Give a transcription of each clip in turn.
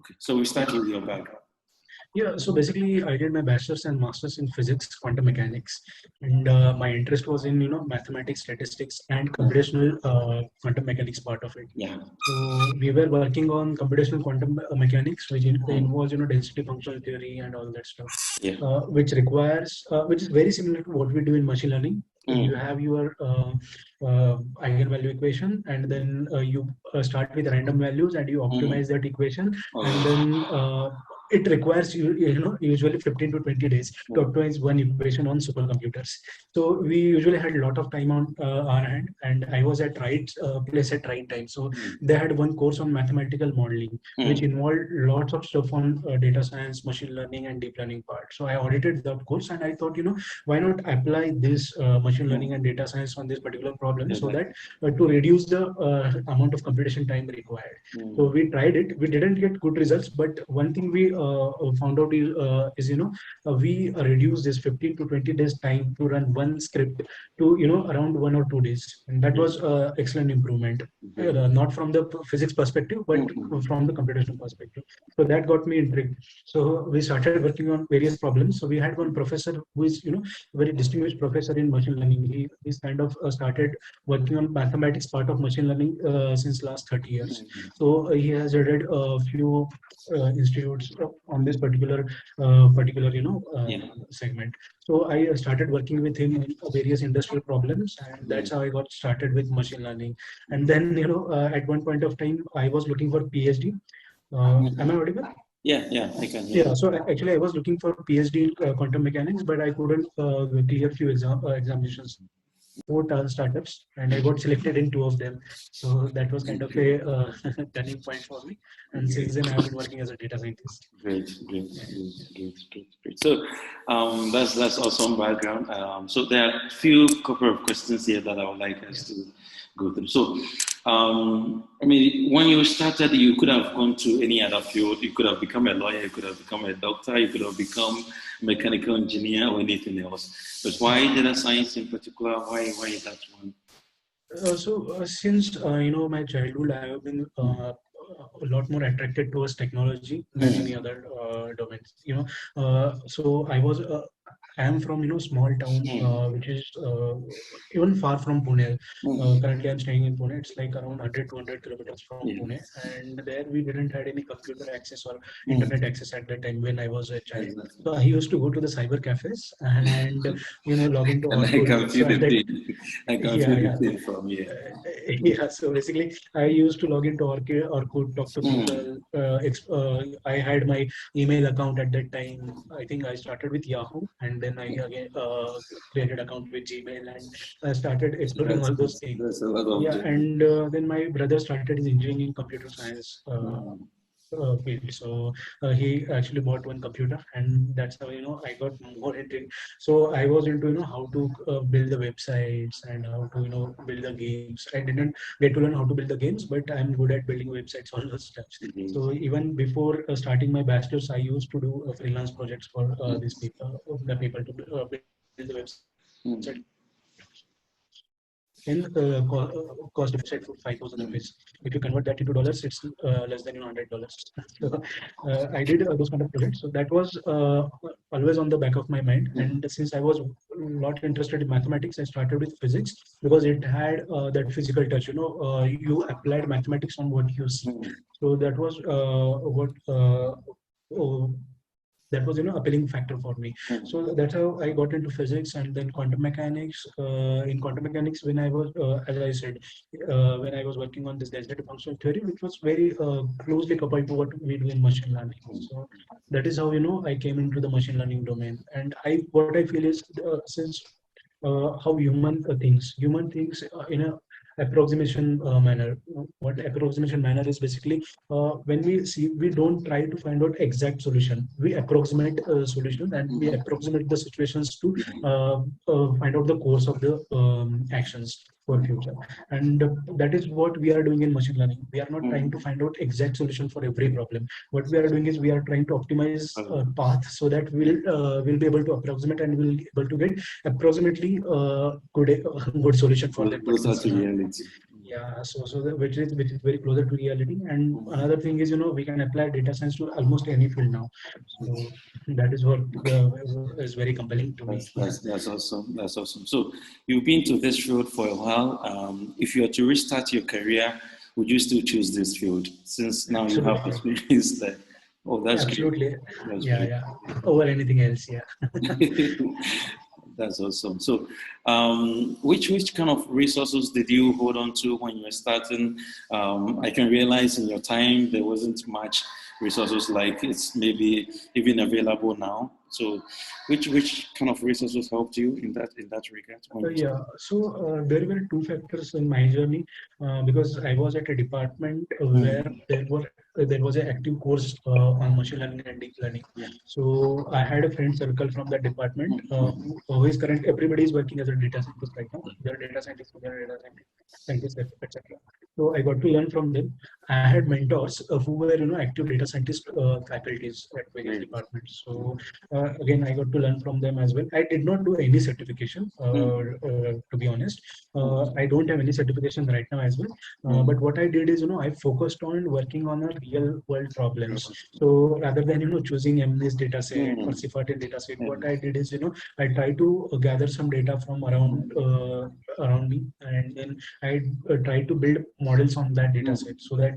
Okay. So we start with your background. Yeah, so basically I did my bachelor's and master's in physics, quantum mechanics, and my interest was in mathematics, statistics, and computational quantum mechanics part of it. Yeah. So we were working on computational quantum mechanics, which involves density functional theory and all that stuff, Yeah. which is very similar to what we do in machine learning. You have your eigenvalue equation, and then you start with random values and you optimize that equation, and then it requires usually 15 to 20 days to optimize one equation on supercomputers. So we usually had a lot of time on our hand, and I was at right place at right time. So they had one course on mathematical modeling, which involved lots of stuff on data science, machine learning, and deep learning part. So I audited that course, and I thought, why not apply this machine learning and data science on this particular problem, so that to reduce the amount of computation time required. So we tried it. We didn't get good results, but one thing we found out is we reduced this 15 to 20 days time to run one script to around 1 or 2 days, and that was excellent improvement. Not from the physics perspective, but from the computational perspective. So that got me intrigued. So we started working on various problems. So we had one professor who is very distinguished professor in machine learning. He's kind of started working on mathematics part of machine learning since last 30 years. So he has headed a few institutes on this particular segment. So I started working with him in various industrial problems, and that's how I got started with machine learning. And then at one point of time I was looking for PhD. Am I audible? Yeah, I can. Yeah, so actually I was looking for PhD in quantum mechanics, but I couldn't clear few examinations. 4 startups, and I got selected in 2 of them. So that was kind of a turning point for me. And since then, I've been working as a data scientist. Great. So that's awesome background. So there are a few couple of questions here that I would like us to go through. So, when you started, you could have gone to any other field. You could have become a lawyer. You could have become a doctor. You could have become a mechanical engineer or anything else. But why data science in particular? Why that one? Since my childhood, I have been a lot more attracted towards technology than any other domains. So I am from small town which is even far from Pune. Currently I'm staying in Pune. It's like around 100-200 kilometers from Pune, and there we didn't had any computer access or internet access at that time when I was a child. So I used to go to the cyber cafes and log into Orkut. I can feel the thing from here. Yeah, so basically I used to log into Orkut, talk to people. I had my email account at that time. I think I started with Yahoo, and then I again created account with Gmail, and started exploring all those things. Yeah, and then my brother started his engineering in computer science field. So he actually bought one computer, and that's how I got more into it. So I was into how to build the websites and how to build the games. I didn't get to learn how to build the games, but I'm good at building websites, all those stuff. So even before starting my bachelor's, I used to do freelance projects for these people, the people to build the website. In cost website for 5,000 rupees. If you convert that into dollars, it's less than $100. So I did those kind of projects. So that was always on the back of my mind. And since I was not interested in mathematics, I started with physics because it had that physical touch. You applied mathematics on what you see. So that was that was appealing factor for me. So that's how I got into physics, and then quantum mechanics. In quantum mechanics, when I was as I said, when I was working on this density functional theory, which was very closely coupled to what we do in machine learning. So that is how I came into the machine learning domain. And what I feel is since how human thinks in a approximation manner. What approximation manner is basically when we don't try to find out exact solution. We approximate a solution, and we approximate the situations to find out the course of the actions for future. And that is what we are doing in machine learning. We are not trying to find out exact solution for every problem. What we are doing is we are trying to optimize a path so that we'll be able to approximate, and we'll be able to get approximately good solution for that particular scenario. Yeah, which is very closer to reality. And another thing is, we can apply data science to almost any field now. So that is what is very compelling to me. That's awesome. That's awesome. So you've been to this field for a while. If you were to restart your career, would you still choose this field since now you have Absolutely. experience there? Oh, that's great. Absolutely. That's Yeah, great. yeah. Over anything else, yeah. That's awesome. So, which kind of resources did you hold on to when you were starting? I can realize in your time there wasn't much resources like it's maybe even available now. So, which kind of resources helped you in that regard? When you Yeah, so there were two factors in my journey because I was at a department where started? there was an active course on machine learning and deep learning. Yeah. So I had a friend circle from that department who is current. Everybody is working as a data scientist right now. They're data scientists, they're data scientists, etc. So I got to learn from them. I had mentors who were active data scientist faculties at various Great. departments. So again, I got to learn from them as well. I did not do any certification, to be honest. I don't have any certification right now as well. But what I did is, I focused on working on a real world problems. So rather than, choosing MNIST data set or CIFARTIN data set, what I did is, I try to gather some data from around me, and then I try to build models on that data set so that,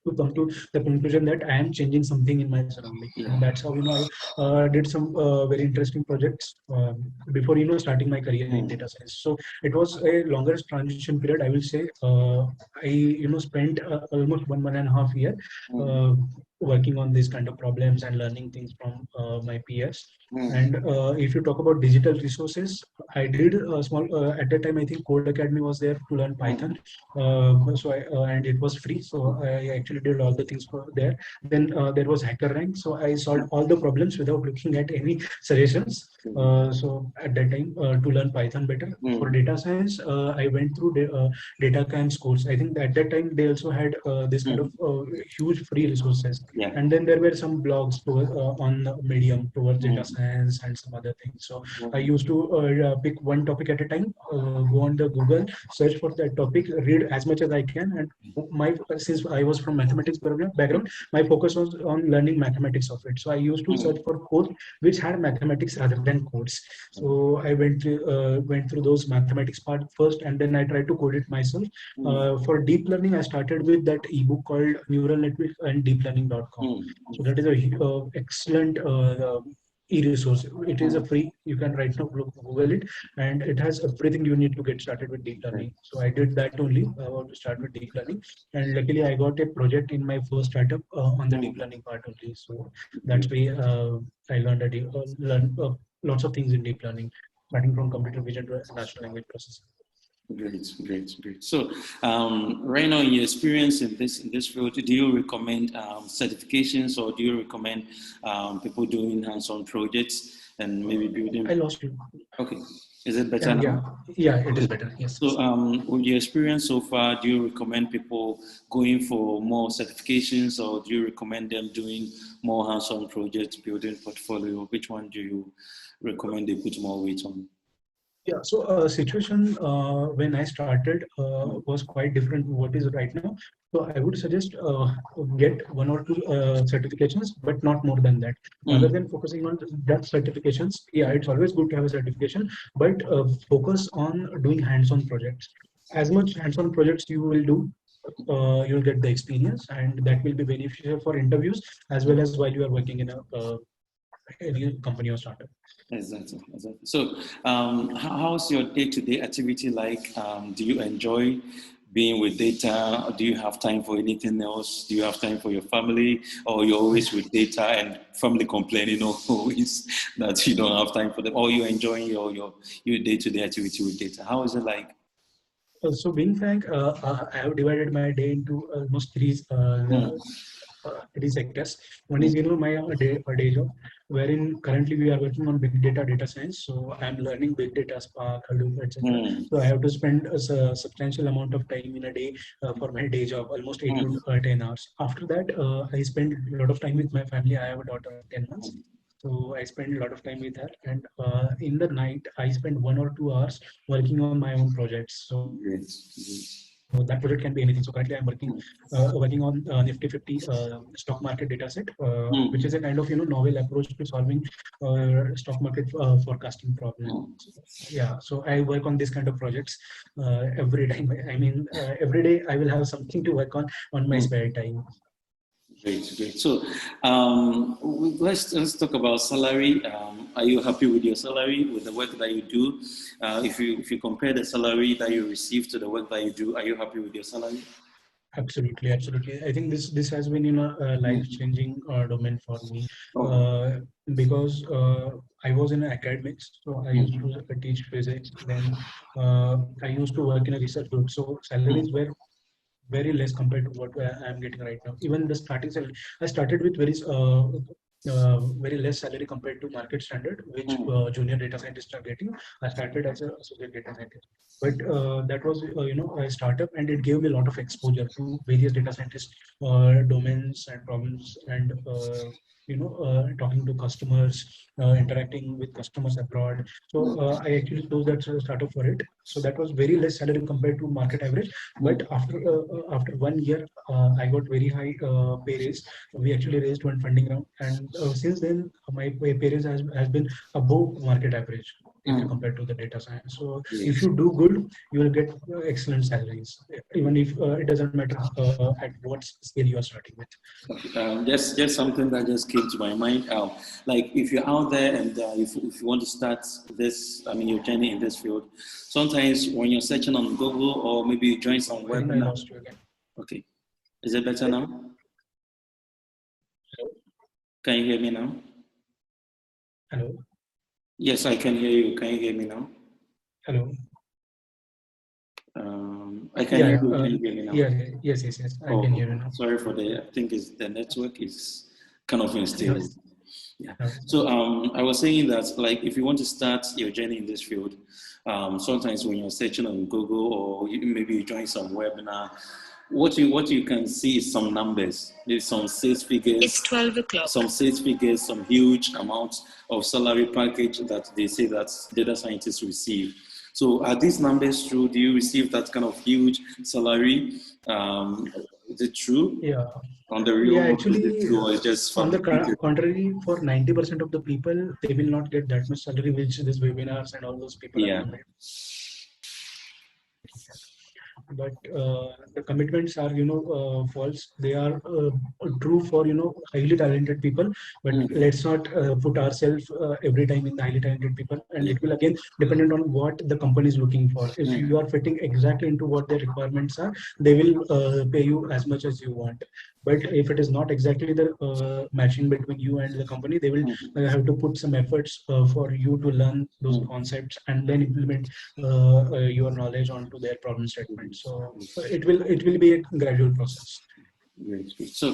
to come to the conclusion that I am changing something in my surrounding. And that's how I did some very interesting projects before starting my career in data science. So it was a longer transition period, I will say. I spent almost 1.5 year working on these kind of problems and learning things from my peers. And if you talk about digital resources, I did a small at that time. I think Code Academy was there to learn Python, and it was free. So I actually did all the things for there. Then there was HackerRank, so I solved all the problems without looking at any suggestions. So at that time, to learn Python better for data science, I went through DataCamps course. I think at that time they also had this kind of huge free resources. Yeah. And then there were some blogs on Medium towards data science and some other things. So I used to pick one topic at a time, go on the Google, search for that topic, read as much as I can. And since I was from mathematics background, my focus was on learning mathematics of it. So I used to search for codes which had mathematics rather than codes. So I went through those mathematics part first, and then I tried to code it myself. For deep learning, I started with that ebook called Neural Network and DeepLearning.com. So that is a excellent e-resource. It is a free. You can right now Google it, and it has everything you need to get started with deep learning. So I did that only. I want to start with deep learning, and luckily I got a project in my first startup on the deep learning part only. So that's why I learned lots of things in deep learning, starting from computer vision to natural language processing. Great. So, right now, in your experience in this field, do you recommend certifications, or do you recommend people doing hands-on projects and maybe building? I lost you. Okay, is it better now? Yeah, it is better. Yes. So, with your experience so far, do you recommend people going for more certifications, or do you recommend them doing more hands-on projects, building portfolio? Which one do you recommend they put more weight on? Yeah, so situation when I started was quite different from what is right now. So I would suggest get one or two certifications, but not more than that. Rather than focusing on that certifications, yeah, it's always good to have a certification, but focus on doing hands-on projects. As much hands-on projects you will do, you'll get the experience, and that will be beneficial for interviews as well as while you are working in a company or startup. Exactly. So, how's your day-to-day activity like? Do you enjoy being with data? Do you have time for anything else? Do you have time for your family, or you're always with data and family complaining always that you don't have time for them, or you're enjoying your day-to-day activity with data? How is it like? So being frank, I have divided my day into almost three sectors. One is my day job, wherein currently we are working on big data science. So I'm learning big data, Spark, Hadoop, etc. So I have to spend a substantial amount of time in a day for my day job, almost 8 to 10 hours. After that, I spend a lot of time with my family. I have a daughter of 10 months. So I spend a lot of time with her, and in the night I spend 1 or 2 hours working on my own projects. So Great. that project can be anything. So currently I'm working on Nifty 50 stock market data set, which Mm. is a kind of novel approach to solving stock market forecasting problems. Mm. Yeah, so I work on this kind of projects every time. I mean, every day I will have something to work on my Mm. spare time. Great, great. So let's talk about salary. Are you happy with your salary, with the work that you do? If you compare the salary that you receive to the work that you do, are you happy with your salary? Absolutely, absolutely. I think this has been a Mm. life-changing domain for me, Oh. uh, because I was in academics, so I used Mm. to teach physics. Then I used to work in a research group, so Mm. salaries were very less compared to what I'm getting right now. Even the starting salary, I started with very less salary compared to market standard, which Mm. junior data scientists are getting. I started as a associate data scientist, but that was a startup, and it gave me a lot of exposure to various data scientist domains and problems, and talking to customers, interacting with customers abroad. So Mm. I actually chose that startup for it. So that was very less salary compared to market average. But Mm. after 1 year, I got very high pay raise. We actually raised one funding round, and since then my pay raise has been above market average if you Mm. compare to the data science. So if Yes. you do good, you will get excellent salaries, even if it doesn't matter at what scale you are starting with. Just something that just came to my mind. Like if you're out there and if you want to start this, I mean, your journey in this field, sometimes when you're searching on Google or maybe you join some I think I webinar. lost you again. Okay, is it better now? Hello, Can you hear me now? hello, Yes, I can hear you. Can you hear me now? hello. I can Yeah, hear yeah, you. Can you hear me now? yeah, yes, yes, yes. I can Oh, hear you now. sorry for the. I think it's the network is kind of No, unstable. Yeah. no. So I was saying that like if you want to start your journey in this field, sometimes when you're searching on Google or maybe you join some webinar, what you can see is some numbers, there's some sales figures. It's 12 o'clock. Some sales figures, some huge amounts of salary package that they say that data scientists receive. So are these numbers true? Do you receive that kind of huge salary? Is it true? Yeah. On the real Yeah, world, is it actually, true or is it just on the fabricated? contrary, for 90% of the people, they will not get that much salary which these webinars and all those people are Yeah. providing. But the commitments are false. They are true for highly talented people, but Mm. let's not put ourselves every time in the highly talented people, and Yeah. it will again dependent on what the company is looking for. If Mm. you are fitting exactly into what their requirements are, they will pay you as much as you want. But if it is not exactly the matching between you and the company, they will Mm. have to put some efforts for you to learn those Mm. concepts and then implement your knowledge onto their problem statement. So Yes. it will be a gradual process. Great, great. So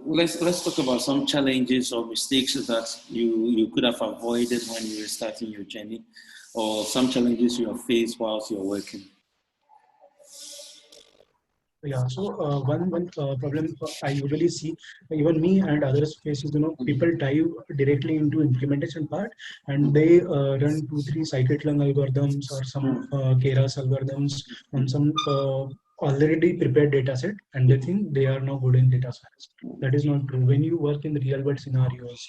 let's talk about some challenges or mistakes that you could have avoided when you were starting your journey, or some challenges you have faced whilst you're working. Yeah. So one problem I usually see, even me and others face, is people dive directly into implementation part, and they run 2 3 scikit-learn algorithms or some Mm. keras algorithms on some already prepared data set, and they think they are now good in data science. That is not true. When you work in the real world scenarios,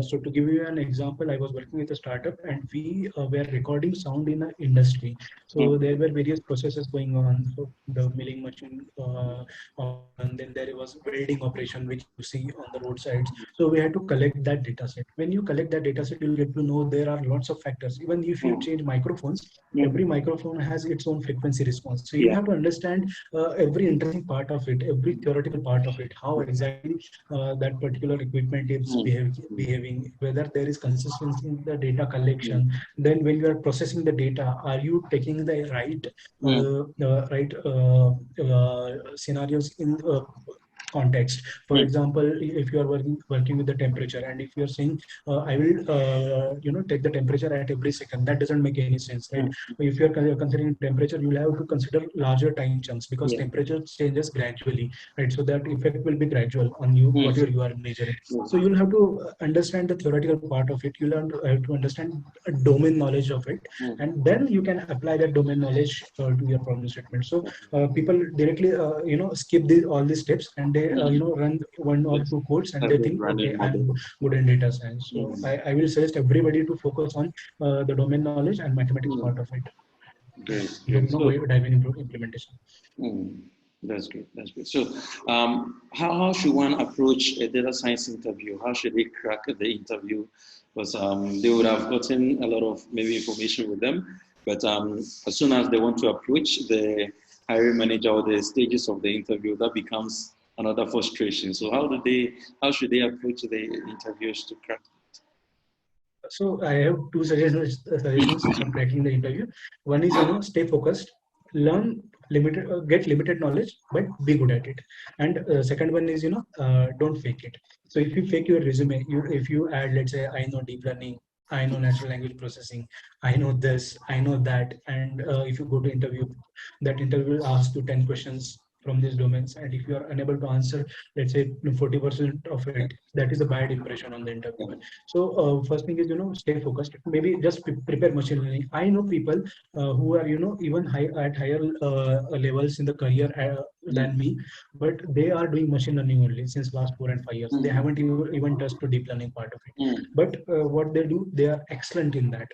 so to give you an example, I was working with a startup, and we were recording sound in an industry. So Mm. there were various processes going on. So the milling machine, and then there was welding operation, which you see on the roadsides. So we had to collect that data set. When you collect that data set, you'll get to know there are lots of factors. Even if you Mm. change microphones, every Mm. microphone has its own frequency response. So you Yeah. have to understand every interesting part of it, every theoretical part of it, how exactly that particular equipment is Mm. behaving, whether there is consistency in the data Mm. collection. Then when you are processing the data, are you taking the right Mm. scenarios in context. For example, if you are working with the temperature, and if you are saying I will take the temperature at every second, that doesn't make any sense, right? If you are considering temperature, you will have to consider larger time chunks, because temperature changes gradually, right? So that effect will be gradual on you, whatever you are measuring. So you'll have to understand the theoretical part of it. You'll have to understand a domain knowledge of it, and then you can apply that domain knowledge to your problem statement. So people directly skip all these steps, and they run one or two codes, and they think, okay, I'm good in data science. So I will suggest everybody to focus on the domain knowledge and mathematics part of it. Diving into implementation. That's great. That's great. So, how should one approach a data science interview? How should they crack the interview? Because they would have gotten a lot of maybe information with them, but as soon as they want to approach the hiring manager or the stages of the interview, that becomes another frustration. So, how should they approach the interviews to crack? So I have two suggestions for cracking the interview. One is, stay focused, learn limited, get limited knowledge, but be good at it. And second one is, don't fake it. So if you fake your resume, if you add, let's say, I know deep learning, I know natural language processing, I know this, I know that, and if you go to interview, that interview will ask you 10 questions from these domains, and if you are unable to answer, let's say 40% of it, that is a bad impression on the interviewer. So first thing is, stay focused. Maybe just prepare machine learning. I know people who are, even at higher levels in the career than me, but they are doing machine learning only since last 4 and 5 years. They haven't even touched the deep learning part of it. But what they do, they are excellent in that.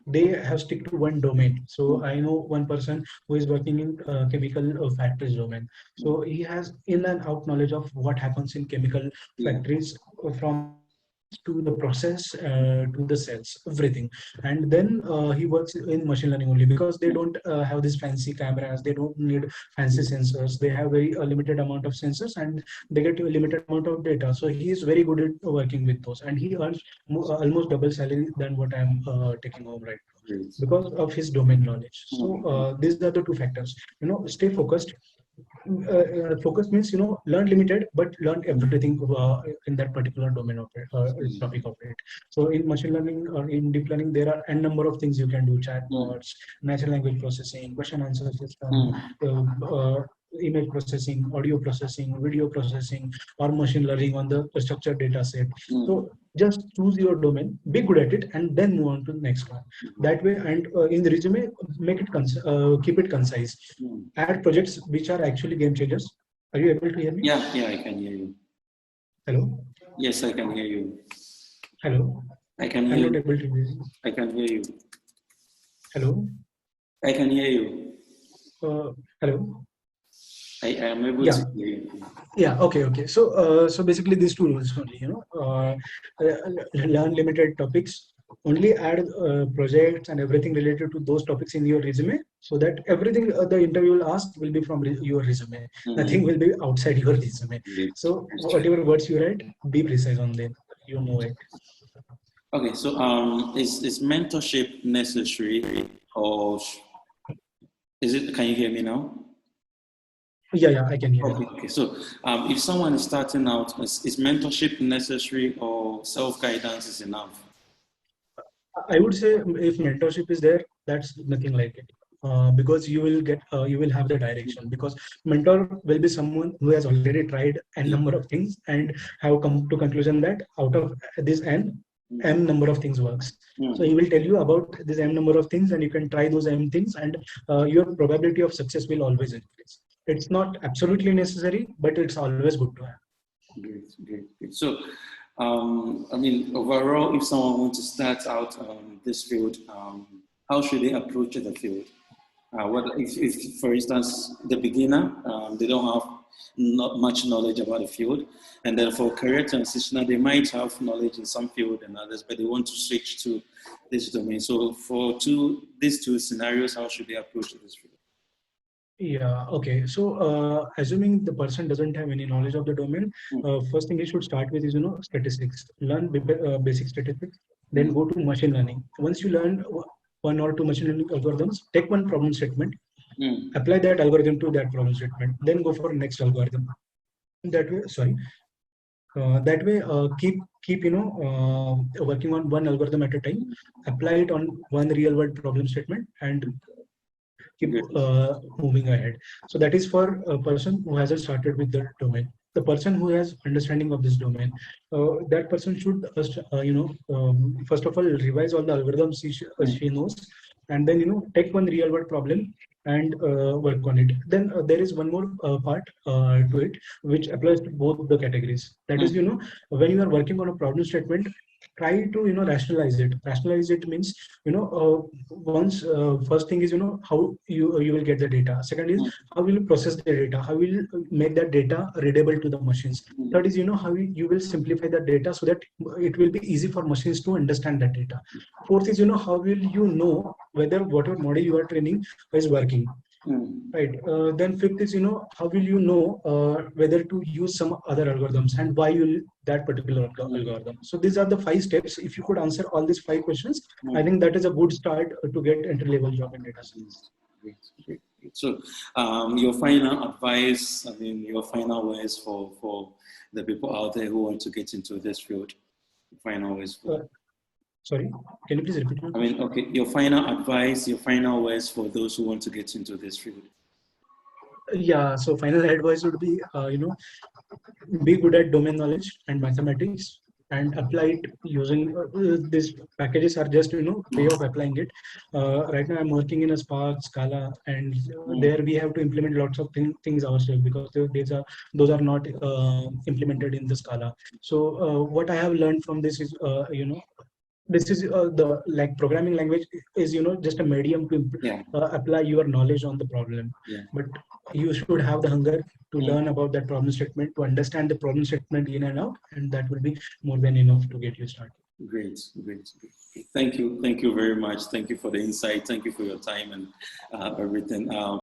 They have stick to one domain. So I know one person who is working in chemical factories domain. So he has in and out knowledge of what happens in chemical factories, from to the process to the cells, everything. And then he works in machine learning only, because they don't have these fancy cameras, they don't need fancy sensors, they have very limited amount of sensors, and they get a limited amount of data. So he is very good at working with those, and he earns almost double salary than what I'm taking home right now, because of his domain knowledge. So these are the two factors. Stay focused. Focus means, learn limited, but learn everything in that particular domain of it, topic of it. So in machine learning or in deep learning, there are n number of things you can do: chatbots, natural language processing, question answer system, image processing, audio processing, video processing, or machine learning on the structured data set. So just choose your domain, be good at it, and then move on to the next one. That way, and in the resume, make it keep it concise. Add projects which are actually game changers. Are you able to hear me? Yeah, I can hear you. Hello? Yes, I can hear you. Hello? I can hear you. I'm not able to hear you. I can hear you. Hello? I can hear you. Hello? I am able to hear you. Yeah, okay. So basically these two rules only, learn limited topics, only add projects and everything related to those topics in your resume, so that everything the interview will ask will be from your resume. Nothing will be outside your resume. So whatever words you write, be precise on them. You know it. Okay, so is mentorship necessary, or is it? Can you hear me now? Yeah, I can hear you. Okay. So if someone is starting out, is mentorship necessary, or self-guidance is enough? I would say if mentorship is there, that's nothing like it. Because you will have the direction, because mentor will be someone who has already tried n number of things and have come to conclusion that out of this m number of things works. So he will tell you about this m number of things, and you can try those m things, and your probability of success will always increase. It's not absolutely necessary, but it's always good to have. Great. So overall, if someone wants to start out this field, how should they approach the field? If, for instance, the beginner, they don't have not much knowledge about the field, and then for career transitioner, they might have knowledge in some field and others, but they want to switch to this domain. So for these two scenarios, how should they approach this field? Yeah, okay. So assuming the person doesn't have any knowledge of the domain, first thing you should start with is, statistics. Learn basic statistics, then go to machine learning. Once you learn one or two machine learning algorithms, take one problem statement, apply that algorithm to that problem statement, then go for next algorithm. that way, sorry, that way, keep working on one algorithm at a time, apply it on one real world problem statement, and keep moving ahead. So that is for a person who hasn't started with the domain. The person who has understanding of this domain, that person should first of all revise all the algorithms she knows, and then take one real world problem and work on it. Then there is one more part to it which applies to both the categories. That is, when you are working on a problem statement, try to rationalize it. Rationalize it means, once first thing is, how you will get the data. Second is, how will you process the data, how will you make that data readable to the machines. Third is, how you will simplify the data so that it will be easy for machines to understand that data. Fourth is, how will you know whether whatever model you are training is working. Right. Then fifth is, how will you know whether to use some other algorithms and why you that particular algorithm. So these are the 5 steps. If you could answer all these 5 questions, I think that is a good start to get entry-level job in data science. Great. So your final advice, I mean, your final words for the people out there who want to get into this field. Final words for. Sorry, can you please repeat? I mean, okay, your final advice, your final words for those who want to get into this field. Yeah, so final advice would be, be good at domain knowledge and mathematics, and apply it using these packages are just, way of applying it. Right now I'm working in a Spark, Scala, and there we have to implement lots of things ourselves, because those are not implemented in the Scala. So what I have learned from this is, this is the programming language is just a medium to apply your knowledge on the problem. But you should have the hunger to learn about that problem statement, to understand the problem statement in and out, and that will be more than enough to get you started. Great. Thank you very much. Thank you for the insight. Thank you for your time and everything.